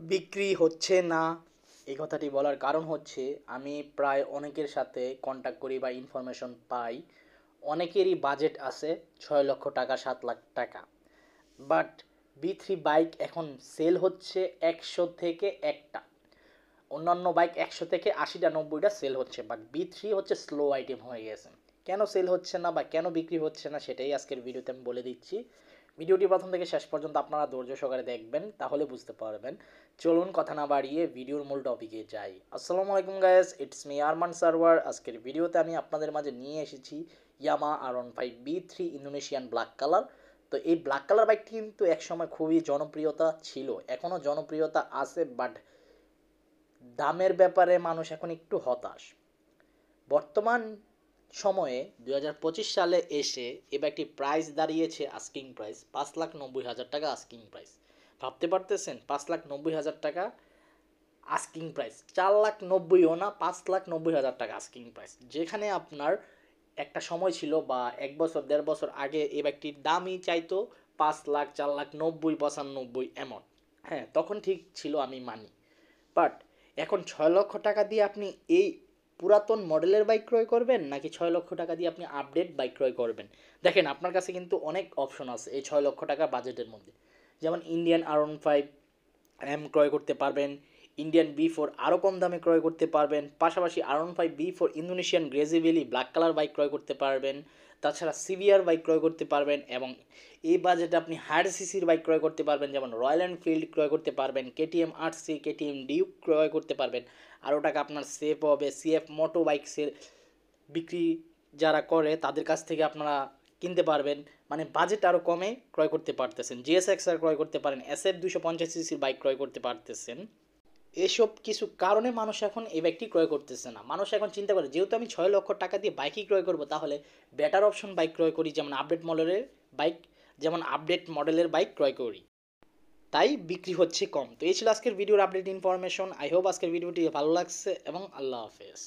বিক্রি হচ্ছে না এই কথাটি বলার কারণ হচ্ছে আমি প্রায় অনেকের সাথে কন্ট্যাক্ট করি বা ইনফরমেশন পাই। অনেকেরই বাজেট আছে 6 লক্ষ টাকা 7 লাখ টাকা, বাট বি থ্রি বাইক এখন সেল হচ্ছে 100 থেকে একটা। অন্যান্য বাইক 100 থেকে 80টা 90টা সেল হচ্ছে, বাট বি থ্রি হচ্ছে স্লো আইটেম হয়ে গেছে। কেন সেল হচ্ছে না বা কেন বিক্রি হচ্ছে না সেটাই আজকের ভিডিওতে আমি বলে দিচ্ছি। ভিডিওটি প্রথম থেকে শেষ পর্যন্ত আপনারা ধৈর্য সহকারে দেখবেন, তাহলে বুঝতে পারবেন। চলুন কথা না বাড়িয়ে ভিডিওর মূল টপিকে যাই। আসসালামু আলাইকুম guys, it's me Arman server. আজকের ভিডিওতে আমি আপনাদের মাঝে নিয়ে এসেছি ইয়ামা R15B3 ইন্দোনেশিয়ান ব্ল্যাক কালার। তো এই ব্ল্যাক কালার বাইকটি কিন্তু একসময় খুবই জনপ্রিয়তা ছিল, এখনও জনপ্রিয়তা আছে, বাট দামের ব্যাপারে মানুষ এখন একটু হতাশ। বর্তমান সময়ে 2025 সালে এসে এ ব্যাগটি প্রাইস দাঁড়িয়েছে, আস্কিং প্রাইস 5,90,000 টাকা আস্কিং প্রাইস। ভাবতে পারতেছেন 5,90,000 টাকা আস্কিং প্রাইস, 4,90,000ও না, 5,90,000 টাকা আস্কিং প্রাইস। যেখানে আপনার একটা সময় ছিল বা 1 বছর 1.5 বছর আগে এই ব্যাগটির দামই চাইতো 5 লাখ, 4 লাখ 90, 95 এমন। হ্যাঁ, তখন ঠিক ছিল, আমি মানি। বাট এখন 6 লক্ষ টাকা দিয়ে আপনি এই পুরাতন মডেলের বাইক ক্রয় করবেন, নাকি 6 লক্ষ টাকা দিয়ে আপনি আপডেট বাইক ক্রয় করবেন? দেখেন, আপনার কাছে কিন্তু অনেক অপশন আছে এই 6 লক্ষ টাকা বাজেটের মধ্যে। যেমন ইন্ডিয়ান R15M ক্রয় করতে পারবেন, ইন্ডিয়ান B4 আরও কম দামে ক্রয় করতে পারবেন, পাশাপাশি R15B4 ইন্দোনেশিয়ান গ্রেজিভেলি ব্ল্যাক কালার বাইক ক্রয় করতে পারবেন। তাছাড়া সিভিআর বাইক ক্রয় করতে পারবেন, এবং এই বাজেটে আপনি হায়ার সিসির বাইক ক্রয় করতে পারবেন, যেমন রয়্যাল এনফিল্ড ক্রয় করতে পারবেন, KTM RC, KTM ডিউক ক্রয় করতে পারবেন। আরও টাকা আপনার সেভ হবে CF মোটো বাইকসের বিক্রি যারা করে তাদের কাছ থেকে আপনারা কিনতে পারবেন। মানে বাজেট আরও কমে ক্রয় করতে পারতেছেন। GSX-R ক্রয় করতে পারেন, SF 250cc বাইক ক্রয় করতে পারতেছেন। এসব কিছু কারণে মানুষ এখন এই বাইকটি ক্রয় করতেছে না। মানুষ এখন চিন্তা করে, যেহেতু আমি 6 লক্ষ টাকা দিয়ে বাইকই ক্রয় করবো, তাহলে বেটার অপশন বাইক ক্রয় করি, যেমন বাইক আপডেট মডেলের বাইক ক্রয় করি। তাই বিক্রি হচ্ছে কম। তো এই ছিল আজকের ভিডিওর আপডেট ইনফরমেশন। আই হোপ আজকের ভিডিওটি ভালো লাগছে, এবং আল্লাহ হাফেজ।